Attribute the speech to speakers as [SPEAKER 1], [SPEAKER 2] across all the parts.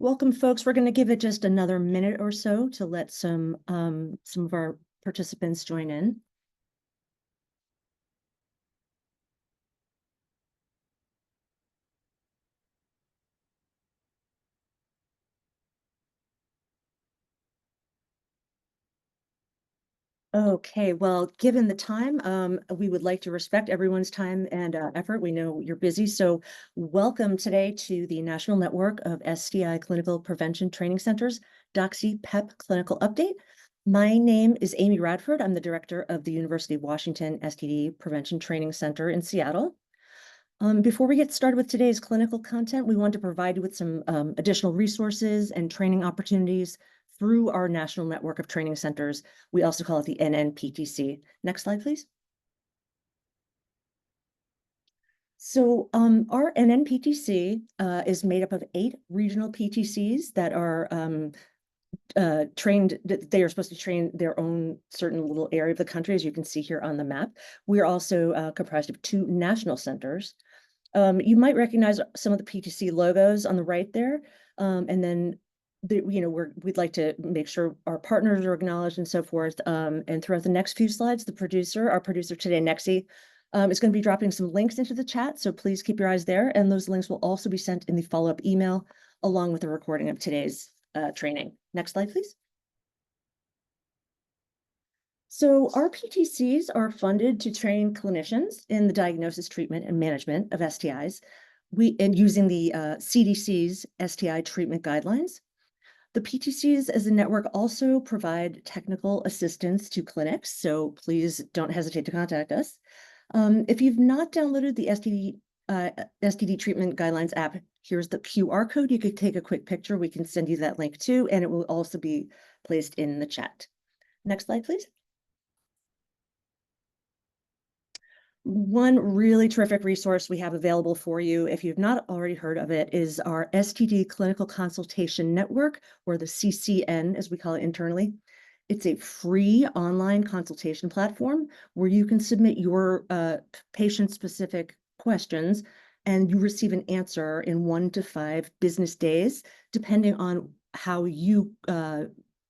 [SPEAKER 1] Welcome, folks. We're going to give it just another minute or so to let some of our participants join in. Okay, well, given the time, we would like to respect everyone's time and effort. We know you're busy, so welcome today to the National Network of STI Clinical Prevention Training Centers, Doxy PEP Clinical Update. My name is Amy Radford. I'm the director of the University of Washington STD Prevention Training Center in Seattle. Before we get started with today's clinical content, we want to provide you with some additional resources and training opportunities through our national network of training centers. We also call it the NNPTC. Next slide, please. So our NNPTC is made up of 8 regional PTCs that are trained. They are supposed to train their own certain little area of the country, as you can see here on the map. We're also comprised of 2 national centers. You might recognize some of the PTC logos on the right there. And then, we'd like to make sure our partners are acknowledged and so forth. And throughout the next few slides, our producer today, Nexi, is going to be dropping some links into the chat. So please keep your eyes there. And those links will also be sent in the follow-up email along with a recording of today's training. Next slide, please. So our PTCs are funded to train clinicians in the diagnosis, treatment, and management of STIs. And using the CDC's STI treatment guidelines. The PTCs as a network also provide technical assistance to clinics, so please don't hesitate to contact us. If you've not downloaded the STD treatment guidelines app, here's the QR code. You could take a quick picture. We can send you that link too, and it will also be placed in the chat. Next slide, please. One really terrific resource we have available for you, if you've not already heard of it, is our STD Clinical Consultation Network, or the CCN, as we call it internally. It's a free online consultation platform where you can submit your patient-specific questions, and you receive an answer in 1 to 5 business days, depending on how you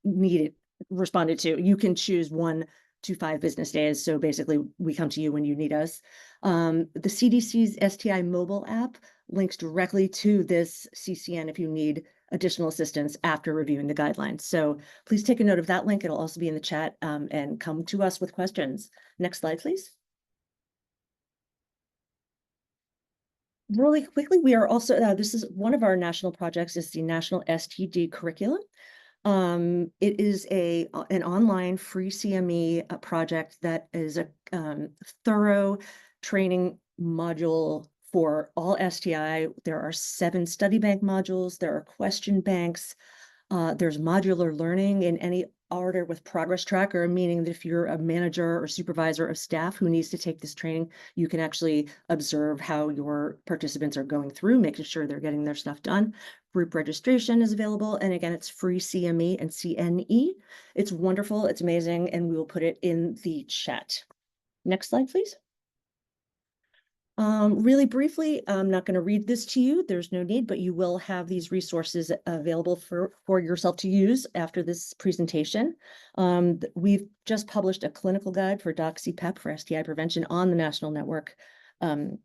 [SPEAKER 1] need it responded to. You can choose 1 to 5 business days. So basically, we come to you when you need us. The CDC's STI mobile app links directly to this CCN if you need additional assistance after reviewing the guidelines. So please take a note of that link. It'll also be in the chat, and come to us with questions. Next slide, please. Really quickly, we are also, this is one of our national projects, is the National STD Curriculum. It is an online free CME project that is a thorough training module for all STI. There are 7 study bank modules. There are question banks. There's modular learning in any order with progress tracker, meaning that if you're a manager or supervisor of staff who needs to take this training, you can actually observe how your participants are going through, making sure they're getting their stuff done. Group registration is available. And again, it's free CME and CNE. It's wonderful. It's amazing. And we will put it in the chat. Next slide, please. Really briefly, I'm not going to read this to you. There's no need, but you will have these resources available for yourself to use after this presentation. We've just published a clinical guide for Doxy PEP for STI prevention on the national network. The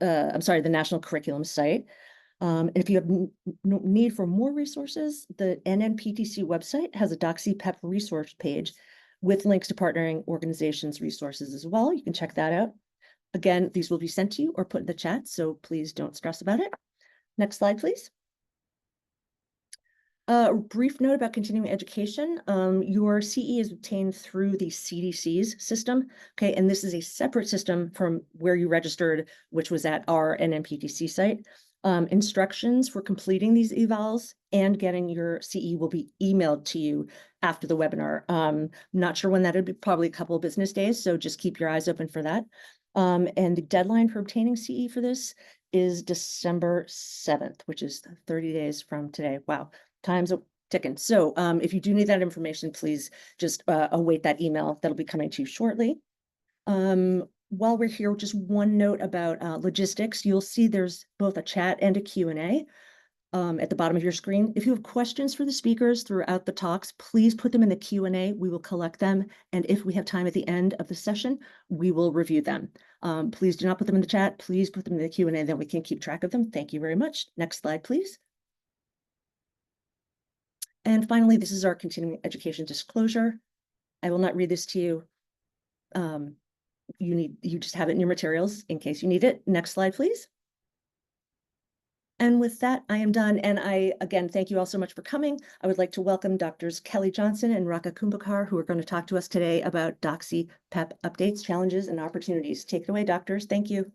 [SPEAKER 1] national curriculum site. If you have need for more resources, the NNPTC website has a Doxy PEP resource page with links to partnering organizations' resources as well. You can check that out. Again, these will be sent to you or put in the chat, so please don't stress about it. Next slide, please. A brief note about continuing education. Your CE is obtained through the CDC's system, okay? And this is a separate system from where you registered, which was at our NNPTC site. Instructions for completing these evals and getting your CE will be emailed to you after the webinar. Not sure when that would be, probably a couple of business days, so just keep your eyes open for that. And the deadline for obtaining CE for this is December 7th, which is 30 days from today. Wow, time's ticking. So if you do need that information, please just await that email. That'll be coming to you shortly. While we're here, just one note about logistics. You'll see there's both a chat and a Q&A. at the bottom of your screen. If you have questions for the speakers throughout the talks, please put them in the Q&A. We will collect them. And if we have time at the end of the session, we will review them. Please do not put them in the chat. Please put them in the Q&A, then we can keep track of them. Thank you very much. Next slide, please. And finally, this is our continuing education disclosure. I will not read this to you. You just have it in your materials in case you need it. Next slide, please. And with that, I am done. And I, again, thank you all so much for coming. I would like to welcome Doctors Kelly Johnson and Raka Kumbhakar, who are going to talk to us today about Doxy PEP updates, challenges, and opportunities. Take it away, doctors. Thank you.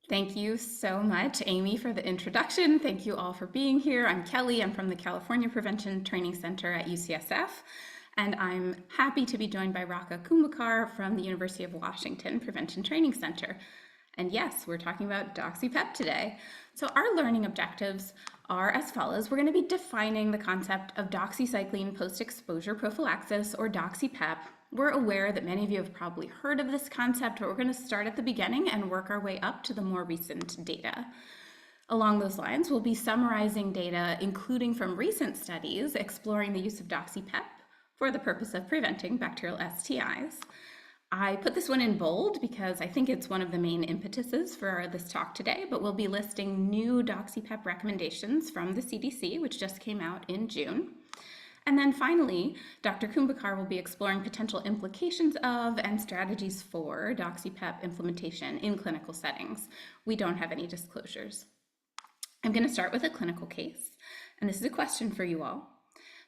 [SPEAKER 2] Thank you so much, Amy, for the introduction. Thank you all for being here. I'm Kelly. I'm from the California Prevention Training Center at UCSF. And I'm happy to be joined by Raka Kumbhakar from the University of Washington Prevention Training Center. And yes, we're talking about Doxy PEP today. So our learning objectives are as follows. We're going to be defining the concept of doxycycline post-exposure prophylaxis, or Doxy PEP. We're aware that many of you have probably heard of this concept, but we're going to start at the beginning and work our way up to the more recent data. Along those lines, we'll be summarizing data, including from recent studies, exploring the use of Doxy PEP for the purpose of preventing bacterial STIs. I put this one in bold because I think it's one of the main impetuses for this talk today, but we'll be listing new Doxy PEP recommendations from the CDC, which just came out in June. And then finally, Dr. Kumbhakar will be exploring potential implications of and strategies for Doxy PEP implementation in clinical settings. We don't have any disclosures. I'm going to start with a clinical case, and this is a question for you all.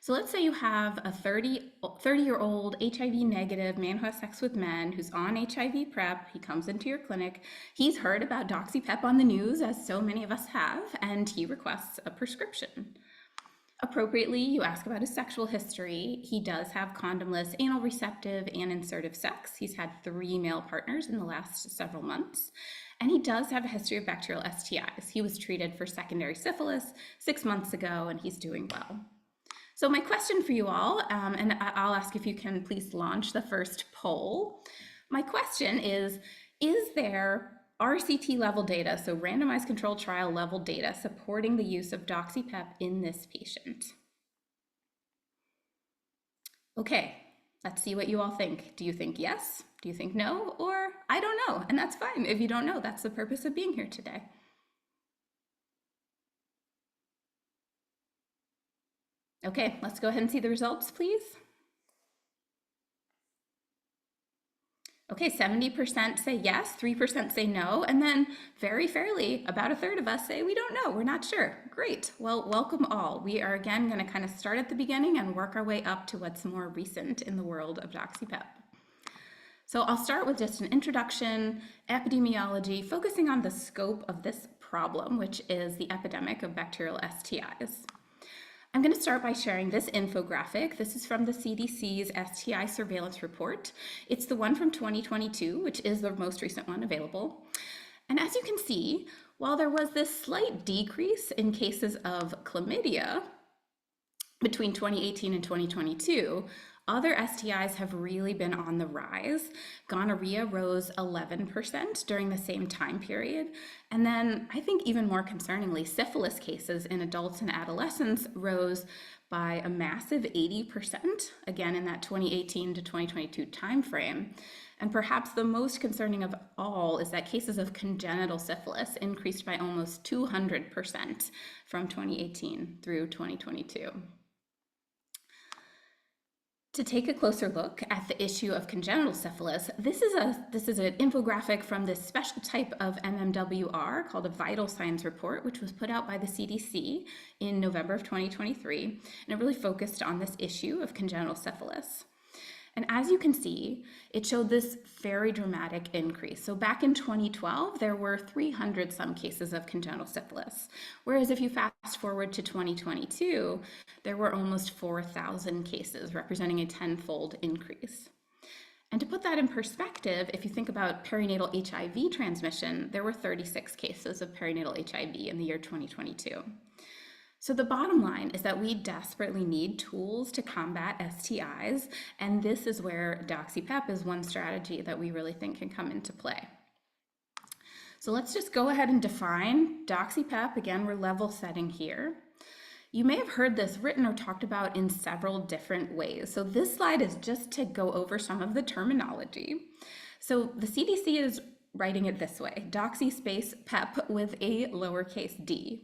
[SPEAKER 2] So let's say you have a 30-year-old HIV negative man who has sex with men who's on HIV PrEP. He comes into your clinic. He's heard about Doxy PEP on the news, as so many of us have, and he requests a prescription. Appropriately, you ask about his sexual history. He does have condomless, anal receptive, and insertive sex. He's had 3 male partners in the last several months. And he does have a history of bacterial STIs. He was treated for secondary syphilis 6 months ago, and he's doing well. So my question for you all, and I'll ask if you can please launch the first poll. My question is there RCT level data, so randomized controlled trial level data, supporting the use of Doxy PEP in this patient? Okay, let's see what you all think. Do you think yes? Do you think no? Or I don't know, and that's fine. If you don't know, that's the purpose of being here today. Okay, let's go ahead and see the results, please. Okay, 70% say yes, 3% say no, and then very fairly, about a third of us say we don't know, we're not sure. Great, well, welcome all. We are again gonna kind of start at the beginning and work our way up to what's more recent in the world of Doxy PEP. So I'll start with just an introduction, epidemiology, focusing on the scope of this problem, which is the epidemic of bacterial STIs. I'm going to start by sharing this infographic. This is from the CDC's STI surveillance report. It's the one from 2022, which is the most recent one available. And as you can see, while there was this slight decrease in cases of chlamydia between 2018 and 2022, other STIs have really been on the rise. Gonorrhea rose 11% during the same time period. And then I think even more concerningly, syphilis cases in adults and adolescents rose by a massive 80%, again in that 2018 to 2022 timeframe. And perhaps the most concerning of all is that cases of congenital syphilis increased by almost 200% from 2018 through 2022. To take a closer look at the issue of congenital syphilis, this is an infographic from this special type of MMWR called a vital signs report, which was put out by the CDC in November of 2023, and it really focused on this issue of congenital syphilis. And as you can see, it showed this very dramatic increase. So back in 2012, there were 300 some cases of congenital syphilis. Whereas if you fast forward to 2022, there were almost 4,000 cases, representing a 10-fold increase. And to put that in perspective, if you think about perinatal HIV transmission, there were 36 cases of perinatal HIV in the year 2022. So the bottom line is that we desperately need tools to combat STIs, and this is where Doxy PEP is one strategy that we really think can come into play. So let's just go ahead and define Doxy PEP. Again, we're level setting here. You may have heard this written or talked about in several different ways. So this slide is just to go over some of the terminology. So the CDC is writing it this way: Doxy space PEP with a lowercase d.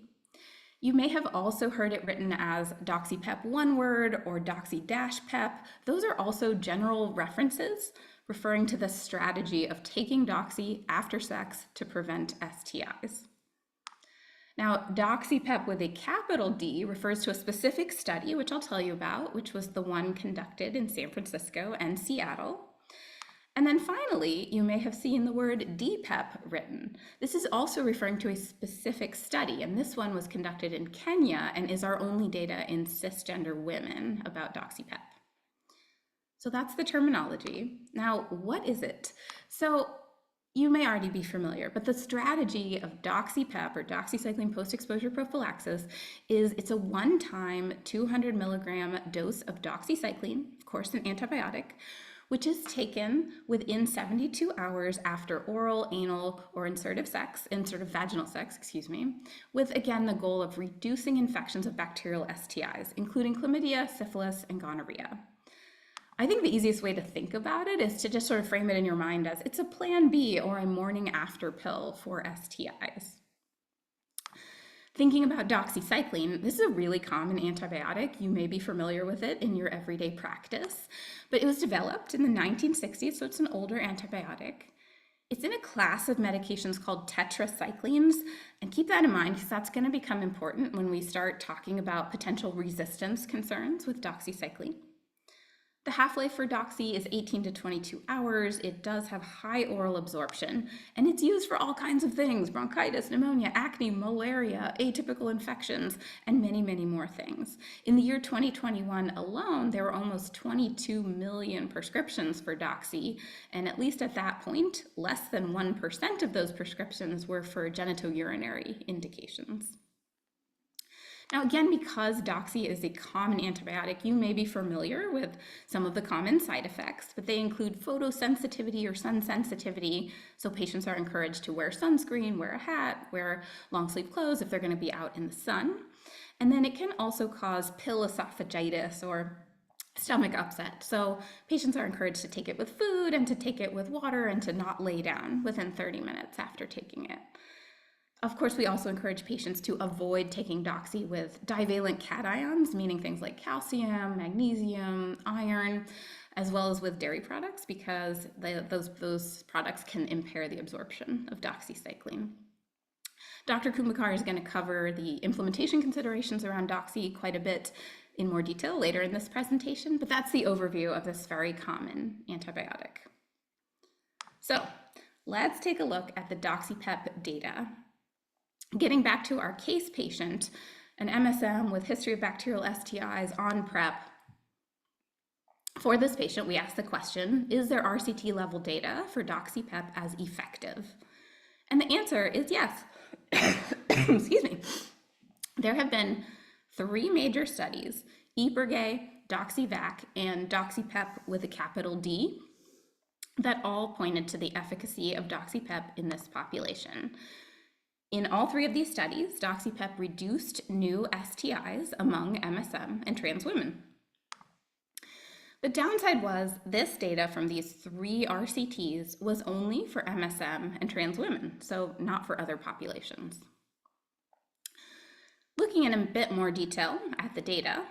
[SPEAKER 2] You may have also heard it written as Doxy PEP one word or Doxy dash PEP. Those are also general references referring to the strategy of taking Doxy after sex to prevent STIs. Now, Doxy PEP with a capital D refers to a specific study, which I'll tell you about, which was the one conducted in San Francisco and Seattle. And then finally, you may have seen the word DPEP written. This is also referring to a specific study, and this one was conducted in Kenya and is our only data in cisgender women about Doxy PEP. So that's the terminology. Now, what is it? So you may already be familiar, but the strategy of Doxy PEP or doxycycline post-exposure prophylaxis is it's a one-time 200 milligram dose of doxycycline, of course an antibiotic, which is taken within 72 hours after oral, anal, or insertive vaginal sex, with again the goal of reducing infections of bacterial STIs, including chlamydia, syphilis, and gonorrhea. I think the easiest way to think about it is to just sort of frame it in your mind as it's a plan B or a morning after pill for STIs. Thinking about doxycycline, this is a really common antibiotic. You may be familiar with it in your everyday practice, but it was developed in the 1960s, so it's an older antibiotic. It's in a class of medications called tetracyclines, and keep that in mind because that's going to become important when we start talking about potential resistance concerns with doxycycline. The half-life for Doxy is 18 to 22 hours. It does have high oral absorption, and it's used for all kinds of things: bronchitis, pneumonia, acne, malaria, atypical infections, and many, many more things. In the year 2021 alone, there were almost 22 million prescriptions for Doxy, and at least at that point, less than 1% of those prescriptions were for genitourinary indications. Now, again, because Doxy is a common antibiotic, you may be familiar with some of the common side effects, but they include photosensitivity or sun sensitivity. So patients are encouraged to wear sunscreen, wear a hat, wear long sleeve clothes if they're going to be out in the sun. And then it can also cause pill esophagitis or stomach upset. So patients are encouraged to take it with food and to take it with water and to not lay down within 30 minutes after taking it. Of course, we also encourage patients to avoid taking Doxy with divalent cations, meaning things like calcium, magnesium, iron, as well as with dairy products, because those products can impair the absorption of doxycycline. Dr. Kumbhakar is going to cover the implementation considerations around Doxy quite a bit in more detail later in this presentation, but that's the overview of this very common antibiotic. So let's take a look at the Doxy PEP data. Getting back to our case patient, an MSM with history of bacterial STIs on PrEP. For this patient, we asked the question, is there RCT level data for Doxy PEP as effective? And the answer is yes. Excuse me. There have been 3 major studies, IBRGE, DoxyVac, and Doxy PEP with a capital D, that all pointed to the efficacy of Doxy PEP in this population. In all 3 of these studies, Doxy PEP reduced new STIs among MSM and trans women. The downside was this data from these 3 RCTs was only for MSM and trans women, so not for other populations. Looking in a bit more detail at the data,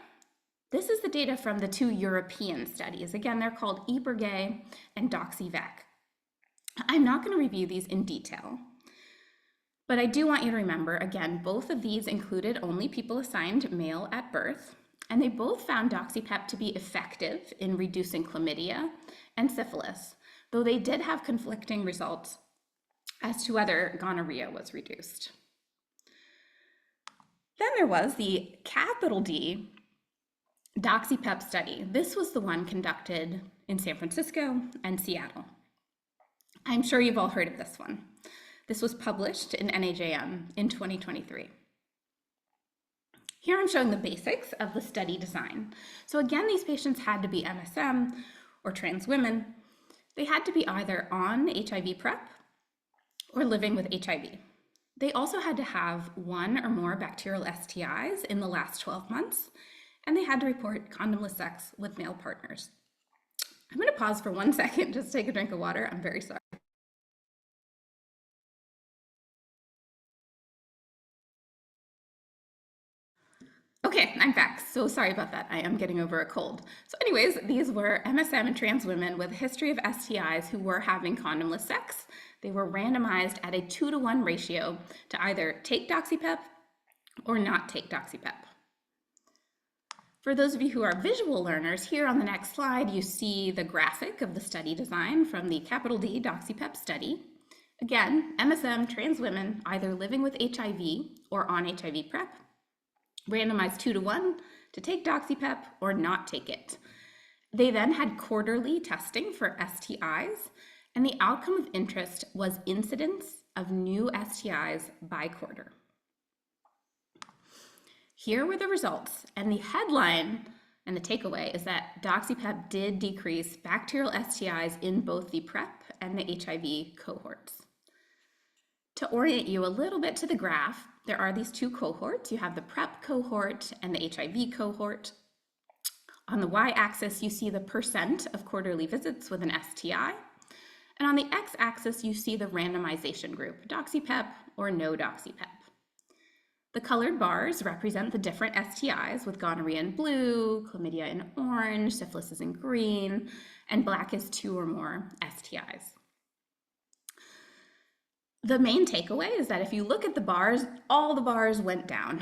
[SPEAKER 2] this is the data from the 2 European studies. Again, they're called IBRGE and DoxyVac. I'm not going to review these in detail, but I do want you to remember, again, both of these included only people assigned male at birth, and they both found Doxy PEP to be effective in reducing chlamydia and syphilis, though they did have conflicting results as to whether gonorrhea was reduced. Then there was the capital D Doxy PEP study. This was the one conducted in San Francisco and Seattle. I'm sure you've all heard of this one. This was published in NAJM in 2023. Here I'm showing the basics of the study design. So again, these patients had to be MSM or trans women. They had to be either on HIV PrEP or living with HIV. They also had to have one or more bacterial STIs in the last 12 months, and they had to report condomless sex with male partners. I'm going to pause for 1 second just to take a drink of water. I'm very sorry. Okay, I'm back. So sorry about that. I am getting over a cold. So anyways, these were MSM and trans women with a history of STIs who were having condomless sex. They were randomized at a 2-to-1 ratio to either take Doxy PEP or not take Doxy PEP. For those of you who are visual learners, here on the next slide, you see the graphic of the study design from the capital D Doxy PEP study. Again, MSM trans women either living with HIV or on HIV PrEP, randomized 2-to-1 to take Doxy PEP or not take it. They then had quarterly testing for STIs, and the outcome of interest was incidence of new STIs by quarter. Here were the results, and the headline and the takeaway is that Doxy PEP did decrease bacterial STIs in both the PrEP and the HIV cohorts. To orient you a little bit to the graph, there are these two cohorts. You have the PrEP cohort and the HIV cohort. On the y-axis, you see the percent of quarterly visits with an STI. And on the x-axis, you see the randomization group, Doxy PEP or no Doxy PEP. The colored bars represent the different STIs, with gonorrhea in blue, chlamydia in orange, syphilis is in green, and black is 2 or more STIs. The main takeaway is that if you look at the bars, all the bars went down.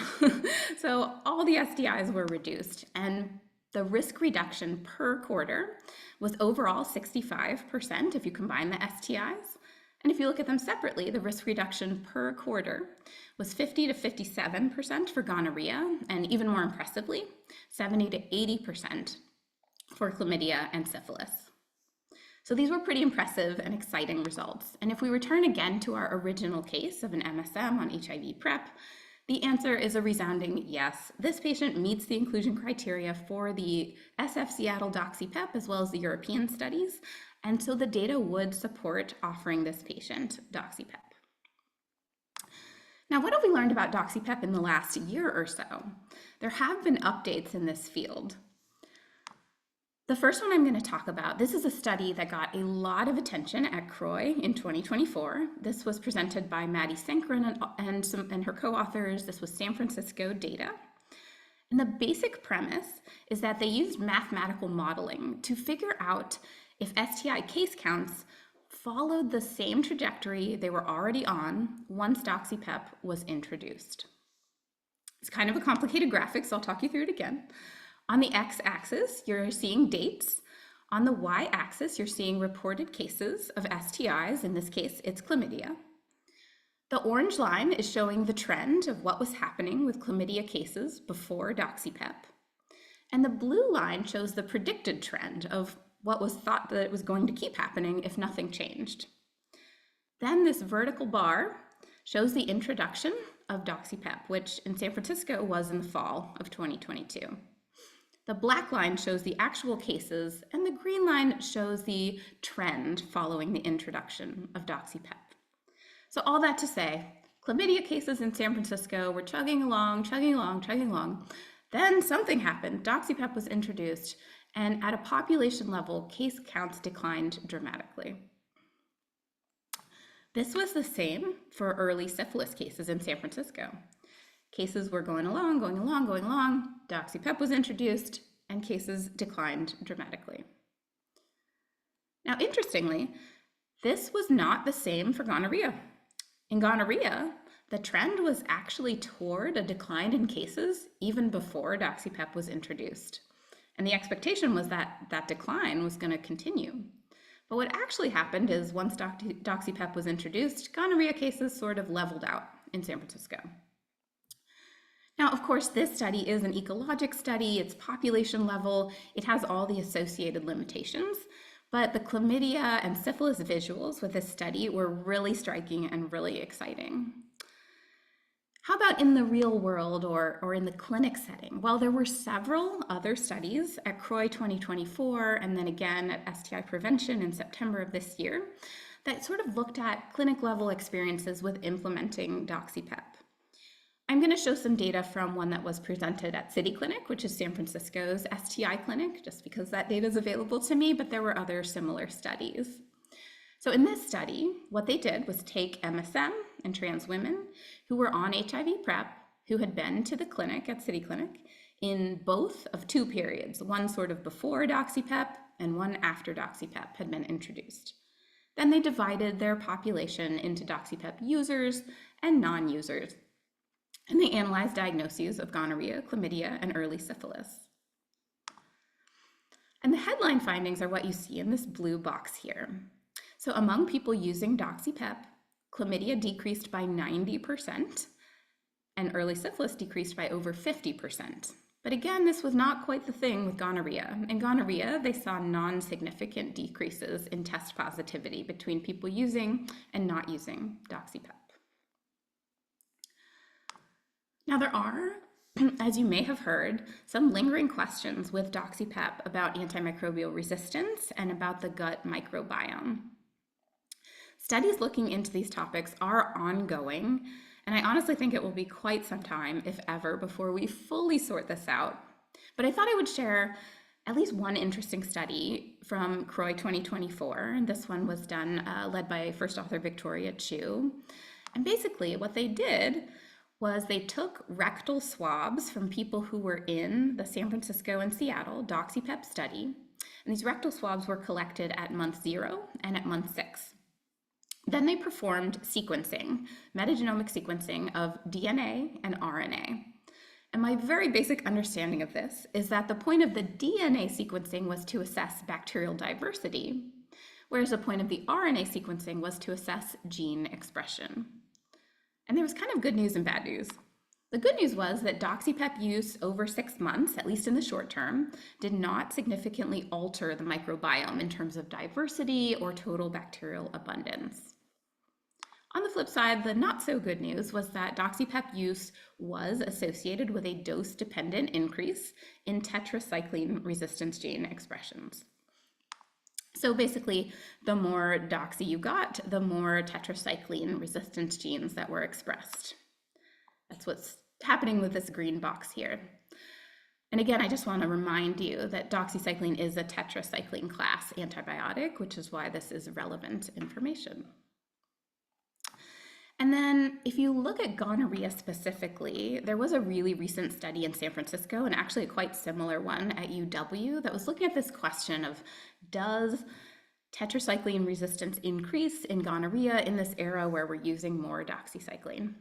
[SPEAKER 2] So all the STIs were reduced, and the risk reduction per quarter was overall 65% if you combine the STIs. And if you look at them separately, the risk reduction per quarter was 50 to 57% for gonorrhea, and even more impressively, 70 to 80% for chlamydia and syphilis. So these were pretty impressive and exciting results. And if we return again to our original case of an MSM on HIV PrEP, the answer is a resounding yes. This patient meets the inclusion criteria for the SF Seattle Doxy PEP as well as the European studies. And so the data would support offering this patient Doxy PEP. Now, what have we learned about Doxy PEP in the last year or so? There have been updates in this field. The first one I'm going to talk about, this is a study that got a lot of attention at CROI in 2024. This was presented by Maddie Sankrin and her co-authors. This was San Francisco data. And the basic premise is that they used mathematical modeling to figure out if STI case counts followed the same trajectory they were already on once Doxy PEP was introduced. It's kind of a complicated graphic, so I'll talk you through it again. On the x-axis, you're seeing dates. On the y-axis, you're seeing reported cases of STIs. In this case, it's chlamydia. The orange line is showing the trend of what was happening with chlamydia cases before Doxy PEP. And the blue line shows the predicted trend of what was thought that it was going to keep happening if nothing changed. Then this vertical bar shows the introduction of Doxy PEP, which in San Francisco was in the fall of 2022. The black line shows the actual cases, and the green line shows the trend following the introduction of Doxy PEP. So all that to say, chlamydia cases in San Francisco were chugging along. Then something happened. Doxy PEP was introduced, and at a population level, case counts declined dramatically. This was the same for early syphilis cases in San Francisco. Cases were going along. Doxy PEP was introduced, and cases declined dramatically. Now, interestingly, this was not the same for gonorrhea. In gonorrhea, the trend was actually toward a decline in cases even before Doxy PEP was introduced. And the expectation was that that decline was going to continue. But what actually happened is once Doxy PEP was introduced, gonorrhea cases sort of leveled out in San Francisco. Now, of course, this study is an ecologic study. It's population level. It has all the associated limitations. But the chlamydia and syphilis visuals with this study were really striking and really exciting. How about in the real world or in the clinic setting? Well, there were several other studies at CROI 2024 and then again at STI Prevention in September of this year that sort of looked at clinic level experiences with implementing Doxy PEP. I'm going to show some data from one that was presented at City Clinic, which is San Francisco's STI clinic, just because that data is available to me, but there were other similar studies. So in this study, what they did was take MSM and trans women who were on HIV PrEP, who had been to the clinic at City Clinic in both of two periods, one sort of before Doxy PEP and one after Doxy PEP had been introduced. Then they divided their population into Doxy PEP users and non-users, and they analyzed diagnoses of gonorrhea, chlamydia, and early syphilis. And the headline findings are what you see in this blue box here. So among people using Doxy PEP, chlamydia decreased by 90%, and early syphilis decreased by over 50%. But again, this was not quite the thing with gonorrhea. In gonorrhea, they saw non-significant decreases in test positivity between people using and not using Doxy PEP. Now there are, as you may have heard, some lingering questions with Doxy PEP about antimicrobial resistance and about the gut microbiome. Studies looking into these topics are ongoing, and I honestly think it will be quite some time, if ever, before we fully sort this out. But I thought I would share at least one interesting study from CROI 2024. And this one was done, led by first author Victoria Chu. And basically what they did was they took rectal swabs from people who were in the San Francisco and Seattle Doxy PEP study. And these rectal swabs were collected at month 0 and at month 6. Then they performed sequencing, metagenomic sequencing of DNA and RNA. And my very basic understanding of this is that the point of the DNA sequencing was to assess bacterial diversity, whereas the point of the RNA sequencing was to assess gene expression. And there was kind of good news and bad news. The good news was that Doxy PEP use over 6 months, at least in the short term, did not significantly alter the microbiome in terms of diversity or total bacterial abundance. On the flip side, the not so good news was that Doxy PEP use was associated with a dose-dependent increase in tetracycline resistance gene expressions. So basically, the more Doxy you got, the more tetracycline resistance genes that were expressed. That's what's happening with this green box here. And again, I just want to remind you that doxycycline is a tetracycline class antibiotic, which is why this is relevant information. And then if you look at gonorrhea specifically, there was a really recent study in San Francisco, and actually a quite similar one at UW, that was looking at this question of, does tetracycline resistance increase in gonorrhea in this era where we're using more doxycycline?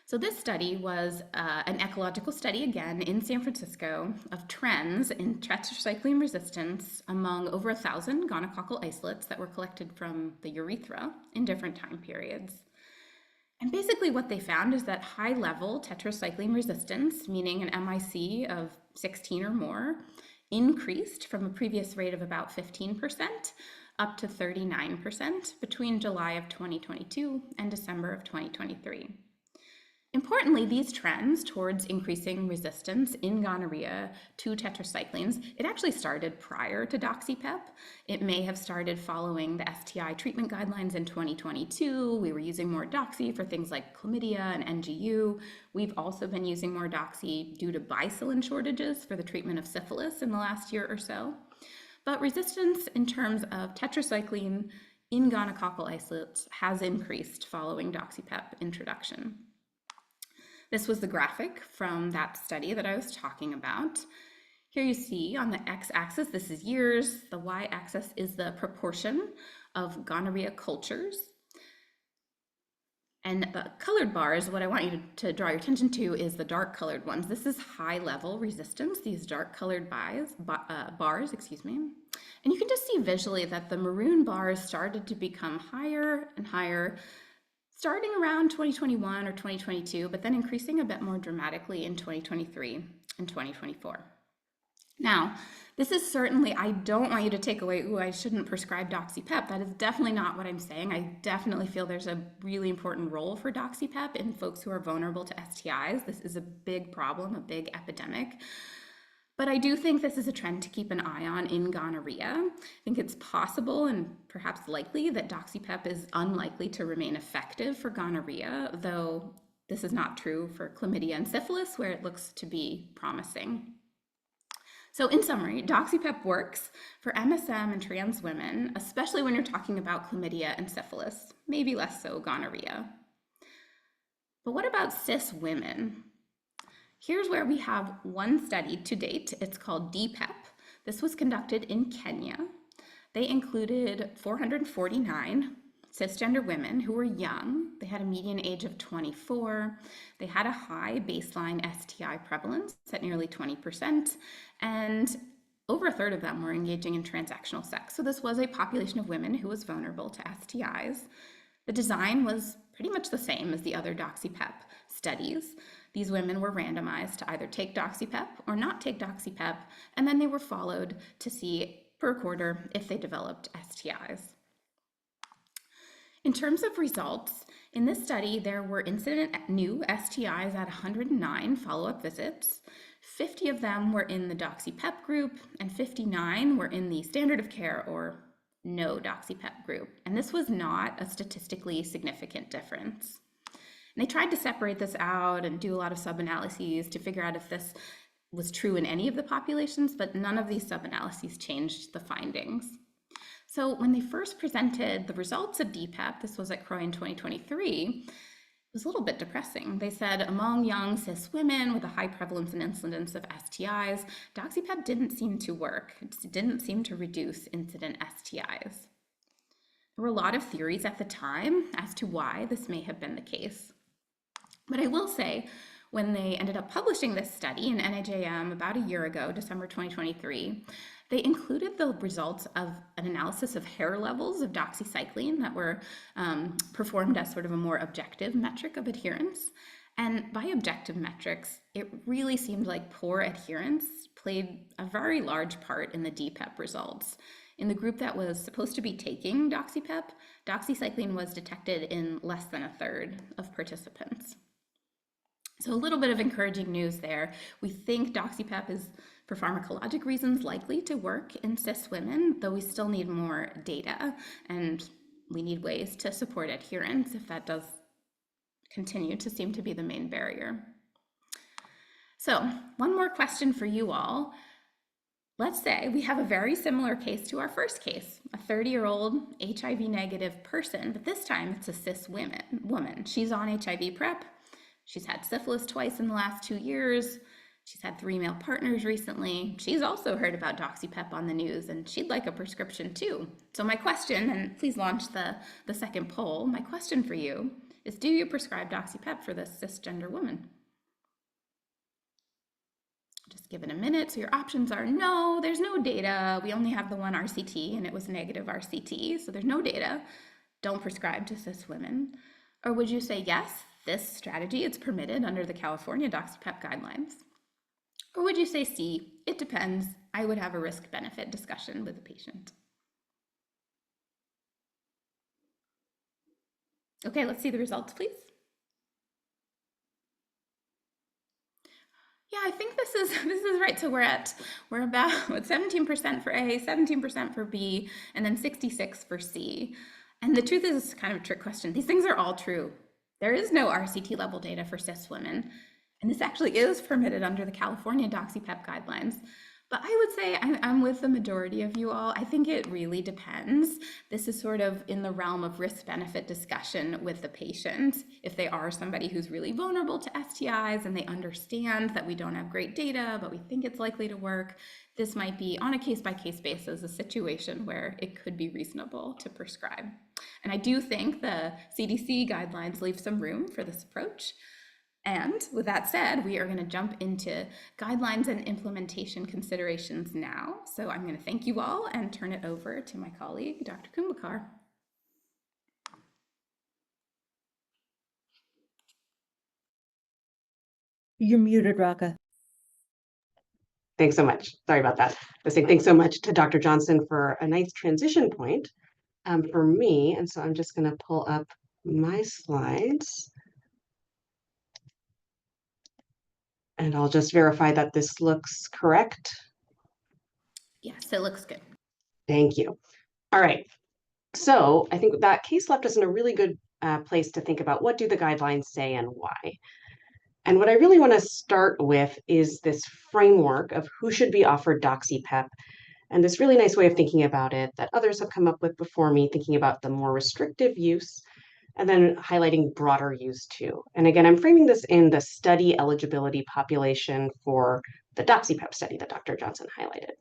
[SPEAKER 2] So this study was an ecological study, again, in San Francisco, of trends in tetracycline resistance among over 1,000 gonococcal isolates that were collected from the urethra in different time periods. And basically what they found is that high-level tetracycline resistance, meaning an MIC of 16 or more, increased from a previous rate of about 15% up to 39% between July of 2022 and December of 2023. Importantly, these trends towards increasing resistance in gonorrhea to tetracyclines, it actually started prior to Doxy PEP. It may have started following the STI treatment guidelines in 2022. We were using more Doxy for things like chlamydia and NGU. We've also been using more Doxy due to bicillin shortages for the treatment of syphilis in the last year or so. But resistance in terms of tetracycline in gonococcal isolates has increased following Doxy PEP introduction. This was the graphic from that study that I was talking about. Here you see on the x-axis, this is years. The y-axis is the proportion of gonorrhea cultures. And the colored bars, what I want you to draw your attention to is the dark colored ones. This is high level resistance, these dark colored bars, excuse me. And you can just see visually that the maroon bars started to become higher and higher starting around 2021 or 2022, but then increasing a bit more dramatically in 2023 and 2024. Now, this is certainly, I don't want you to take away, ooh, I shouldn't prescribe Doxy PEP. That is definitely not what I'm saying. I definitely feel there's a really important role for Doxy PEP in folks who are vulnerable to STIs. This is a big problem, a big epidemic. But I do think this is a trend to keep an eye on in gonorrhea. I think it's possible and perhaps likely that Doxy PEP is unlikely to remain effective for gonorrhea, though this is not true for chlamydia and syphilis, where it looks to be promising. So in summary, Doxy PEP works for MSM and trans women, especially when you're talking about chlamydia and syphilis, maybe less so gonorrhea. But what about cis women? Here's where we have one study to date. It's called DPEP. This was conducted in Kenya. They included 449 cisgender women who were young. They had a median age of 24. They had a high baseline STI prevalence at nearly 20%, and over a third of them were engaging in transactional sex. So this was a population of women who was vulnerable to STIs. The design was pretty much the same as the other Doxy PEP studies. These women were randomized to either take Doxy PEP or not take Doxy PEP, and then they were followed to see per quarter if they developed STIs. In terms of results, in this study, there were incident new STIs at 109 follow-up visits. 50 of them were in the Doxy PEP group, and 59 were in the standard of care or no Doxy PEP group. And this was not a statistically significant difference. And they tried to separate this out and do a lot of sub-analyses to figure out if this was true in any of the populations, but none of these sub-analyses changed the findings. So when they first presented the results of DPEP, this was at CROI in 2023, it was a little bit depressing. They said among young cis women with a high prevalence and incidence of STIs, Doxy PEP didn't seem to work. It didn't seem to reduce incident STIs. There were a lot of theories at the time as to why this may have been the case. But I will say, when they ended up publishing this study in NIJM about a year ago, December 2023, they included the results of an analysis of hair levels of doxycycline that were performed as sort of a more objective metric of adherence. And by objective metrics, it really seemed like poor adherence played a very large part in the DPEP results. In the group that was supposed to be taking Doxy PEP, doxycycline was detected in less than a third of participants. So a little bit of encouraging news there. We think Doxy PEP is, for pharmacologic reasons, likely to work in cis women, though we still need more data, and we need ways to support adherence if that does continue to seem to be the main barrier. So one more question for you all. Let's say we have a very similar case to our first case, a 30-year-old HIV negative person, but this time it's a cis woman. She's on HIV PrEP. She's had syphilis twice in the last 2 years. She's had 3 male partners recently. She's also heard about Doxy PEP on the news, and she'd like a prescription too. So my question, and please launch the second poll, my question for you is, do you prescribe Doxy PEP for this cisgender woman? Just give it a minute. So your options are no, there's no data. We only have the one RCT, and it was negative RCT, so there's no data. Don't prescribe to cis women. Or would you say yes, this strategy is permitted under the California Doxy PEP guidelines? Or would you say C, it depends, I would have a risk-benefit discussion with the patient? Okay, let's see the results, please. Yeah, I think this is right. So we're about 17% for A, 17% for B, and then 66 for C. And the truth is, it's kind of a trick question. These things are all true. There is no RCT level data for cis women, and this actually is permitted under the California Doxy PEP guidelines. But I would say I'm with the majority of you all. I think it really depends. This is sort of in the realm of risk-benefit discussion with the patient. If they are somebody who's really vulnerable to STIs and they understand that we don't have great data, but we think it's likely to work, this might be on a case-by-case basis a situation where it could be reasonable to prescribe. And I do think the CDC guidelines leave some room for this approach. And with that said, we are going to jump into guidelines and implementation considerations now. So I'm going to thank you all and turn it over to my colleague, Dr. Kumbhakar.
[SPEAKER 1] You're muted, Raka.
[SPEAKER 3] Thanks so much. Sorry about that. I was saying thanks so much to Dr. Johnson for a nice transition point for me. And so I'm just going to pull up my slides. And I'll just verify that this looks correct.
[SPEAKER 2] Yes, it looks good.
[SPEAKER 3] Thank you. All right. So I think that case left us in a really good place to think about what do the guidelines say and why. And what I really want to start with is this framework of who should be offered Doxy PEP, and this really nice way of thinking about it that others have come up with before me, thinking about the more restrictive use and then highlighting broader use too. And again, I'm framing this in the study eligibility population for the Doxy PEP study that Dr. Johnson highlighted.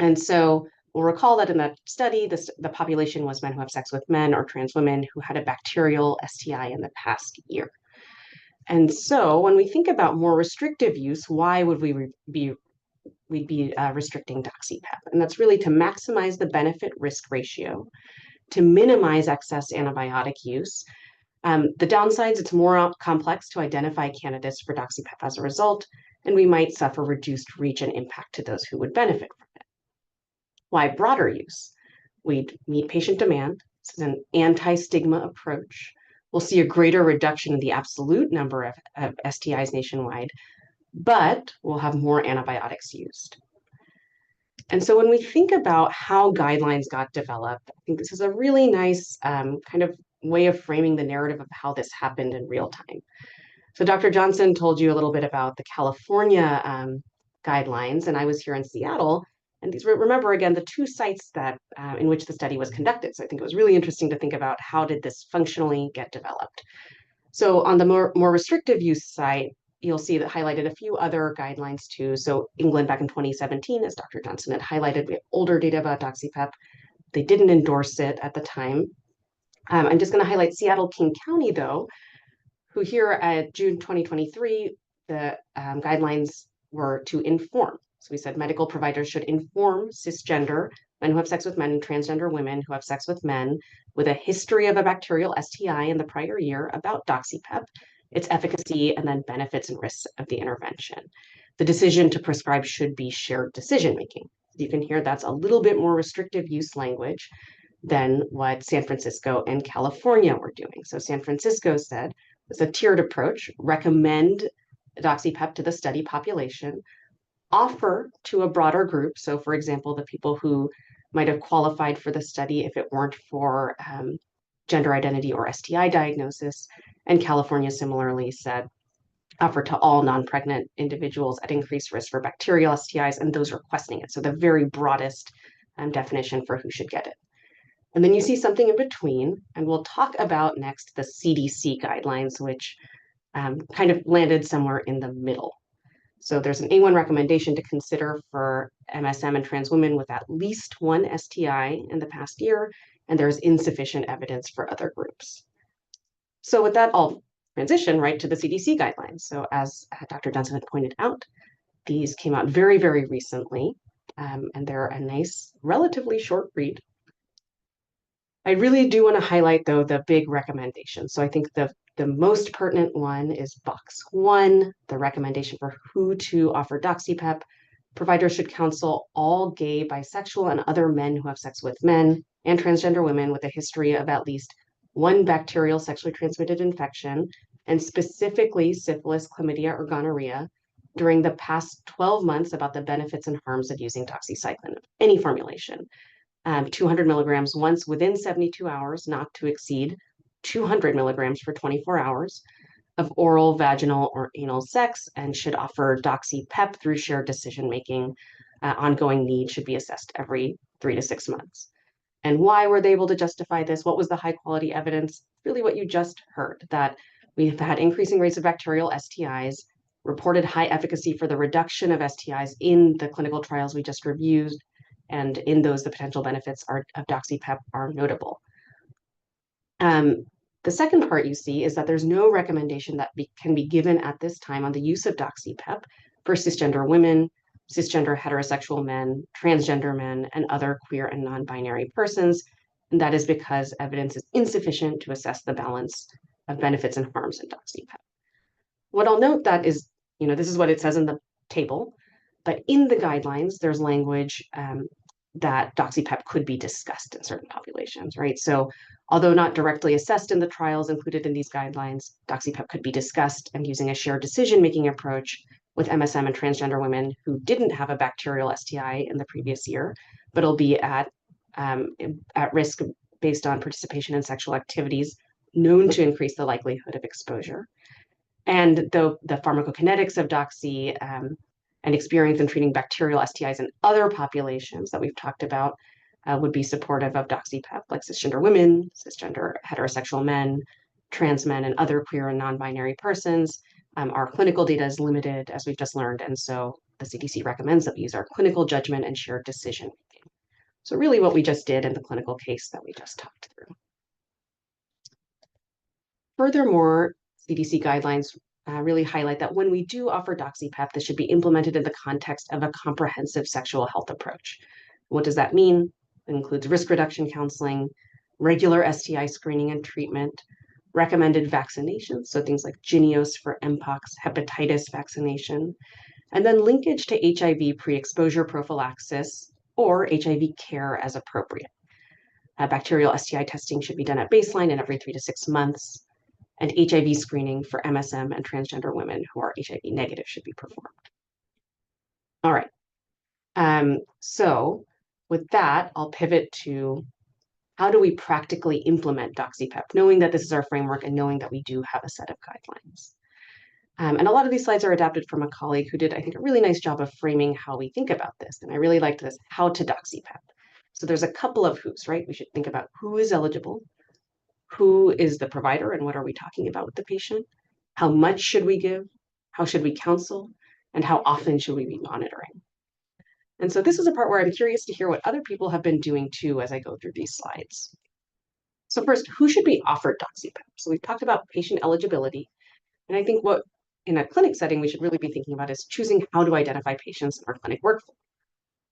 [SPEAKER 3] And so we'll recall that in that study, the population was men who have sex with men or trans women who had a bacterial STI in the past year. And so when we think about more restrictive use, why would we'd be restricting Doxy PEP? And that's really to maximize the benefit risk ratio, to minimize excess antibiotic use. The downsides, it's more complex to identify candidates for Doxy PEP as a result, and we might suffer reduced reach and impact to those who would benefit from it. Why broader use? We'd meet patient demand. This is an anti-stigma approach. We'll see a greater reduction in the absolute number of STIs nationwide, but we'll have more antibiotics used. And so when we think about how guidelines got developed, I think this is a really nice kind of way of framing the narrative of how this happened in real time. So Dr. Johnson told you a little bit about the California guidelines, and I was here in Seattle. And these were, remember, again, the two sites that in which the study was conducted. So I think it was really interesting to think about how did this functionally get developed. So on the more restrictive use site, you'll see that highlighted a few other guidelines too. So England back in 2017, as Dr. Johnson had highlighted, we have older data about Doxy PEP. They didn't endorse it at the time. I'm just going to highlight Seattle King County, though, who here at June 2023, the guidelines were to inform. So we said medical providers should inform cisgender men who have sex with men and transgender women who have sex with men with a history of a bacterial STI in the prior year about Doxy PEP, its efficacy, and then benefits and risks of the intervention. The decision to prescribe should be shared decision making. You can hear that's a little bit more restrictive use language than what San Francisco and California were doing. So San Francisco said it's a tiered approach, recommend Doxy PEP to the study population, offer to a broader group. So for example, the people who might have qualified for the study if it weren't for gender identity or STI diagnosis. And California similarly said, offer to all non-pregnant individuals at increased risk for bacterial STIs and those requesting it. So the very broadest definition for who should get it. And then you see something in between, and we'll talk about next the CDC guidelines, which kind of landed somewhere in the middle. So there's an A1 recommendation to consider for MSM and trans women with at least one STI in the past year, and there's insufficient evidence for other groups. So with that, I'll transition right to the CDC guidelines. So as Dr. Johnson had pointed out, these came out very, very recently, and they're a nice, relatively short read. I really do want to highlight, though, the big recommendations. So I think the most pertinent one is box 1, the recommendation for who to offer Doxy PEP. Providers should counsel all gay, bisexual, and other men who have sex with men and transgender women with a history of at least one bacterial sexually transmitted infection, and specifically syphilis, chlamydia, or gonorrhea, during the past 12 months about the benefits and harms of using doxycycline of any formulation. 200 milligrams once within 72 hours, not to exceed 200 milligrams for 24 hours of oral, vaginal, or anal sex, and should offer Doxy PEP through shared decision-making. Ongoing need should be assessed every 3 to 6 months. And why were they able to justify this? What was the high-quality evidence? Really what you just heard, that we've had increasing rates of bacterial STIs, reported high efficacy for the reduction of STIs in the clinical trials we just reviewed, and in those, the potential benefits of Doxy PEP are notable. The second part you see is that there's no recommendation that can be given at this time on the use of Doxy PEP for cisgender women, cisgender heterosexual men, transgender men, and other queer and non-binary persons. And that is because evidence is insufficient to assess the balance of benefits and harms in Doxy PEP. What I'll note that is, this is what it says in the table, but in the guidelines, there's language that doxypep could be discussed in certain populations, right? So although not directly assessed in the trials included in these guidelines, doxypep could be discussed and using a shared decision-making approach with MSM and transgender women who didn't have a bacterial STI in the previous year, but will be at risk based on participation in sexual activities known to increase the likelihood of exposure. And though the pharmacokinetics of Doxy and experience in treating bacterial STIs in other populations that we've talked about would be supportive of doxypep, like cisgender women, cisgender heterosexual men, trans men, and other queer and non-binary persons. Our clinical data is limited, as we've just learned, and so the CDC recommends that we use our clinical judgment and shared decision making. So really what we just did in the clinical case that we just talked through. Furthermore, CDC guidelines really highlight that when we do offer doxypep, this should be implemented in the context of a comprehensive sexual health approach. What does that mean? It includes risk reduction counseling, regular STI screening and treatment, recommended vaccinations, so things like Jynneos for Mpox, hepatitis vaccination, and then linkage to HIV pre-exposure prophylaxis or HIV care as appropriate. Bacterial STI testing should be done at baseline and every 3 to 6 months, and HIV screening for MSM and transgender women who are HIV negative should be performed. All right. So with that, I'll pivot to how do we practically implement doxypep, knowing that this is our framework and knowing that we do have a set of guidelines. And a lot of these slides are adapted from a colleague who did, I think, a really nice job of framing how we think about this. And I really liked this, how to doxypep. So there's a couple of who's, right? We should think about who is eligible, who is the provider, and what are we talking about with the patient? How much should we give? How should we counsel? And how often should we be monitoring? And so this is a part where I'm curious to hear what other people have been doing too as I go through these slides. So first, who should be offered doxypep? So we've talked about patient eligibility. And I think what in a clinic setting we should really be thinking about is choosing how to identify patients in our clinic workflow.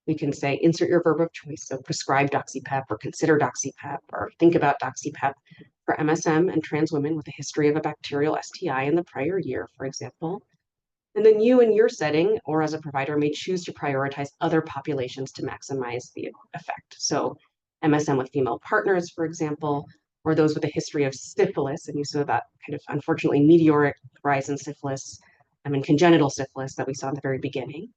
[SPEAKER 3] We can say, insert your verb of choice. So prescribe doxypep or consider doxypep or think about doxypep for MSM and trans women with a history of a bacterial STI in the prior year, for example. And then you in your setting or as a provider may choose to prioritize other populations to maximize the effect. So MSM with female partners, for example, or those with a history of syphilis, and you saw that kind of unfortunately meteoric rise in syphilis and congenital syphilis that we saw in the very beginning.